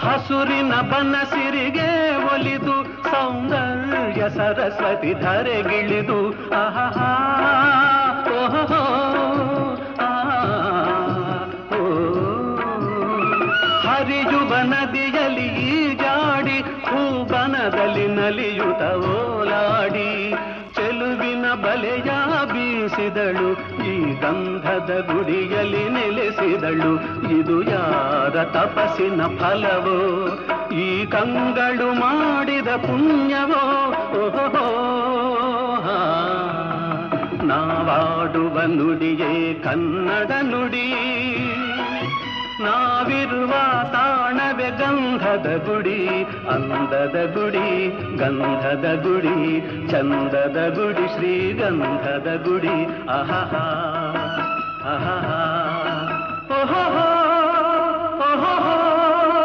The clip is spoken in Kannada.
ಹಸುರಿನ ಬನಸಿರಿಗೆ ಒಲಿದು ಸೌಂದರ್ಯ ಸರಸ್ವತಿ ಧರೆಗಿಳಿದು ಆಹಾ ಓಹೋ ಹರಿಯುವ ನದಿಯಲ್ಲಿ ಜಾಡಿ ಹೂಬನದಲ್ಲಿ ನಲಿಯುತ ಓಲಾಡಿ ಚೆಲುವಿನ ಬಲೆಯ ಬೀಸಿದಳು ಈ ಗಂಧದ ಗುಡಿಯಲ್ಲಿ ನೆಲೆಸಿದಳು ಇದು ಯಾರ ತಪಸ್ಸಿನ ಫಲವೋ ಈ ಕಂಗಳು ಮಾಡಿದ ಪುಣ್ಯವೋ ಓಹೋ ನಾವಾಡುವ ನುಡಿಯೇ ಕನ್ನಡ ನುಡಿ ನಾವಿರುವ ತಾಣವೇ ಗಂಧದ ಗುಡಿ ಅಂದದ ಗುಡಿ ಗಂಧದ ಗುಡಿ ಚಂದದ ಗುಡಿ ಶ್ರೀಗಂಧದ ಗುಡಿ ಆಹಾ ಆಹಾ ಓಹೋ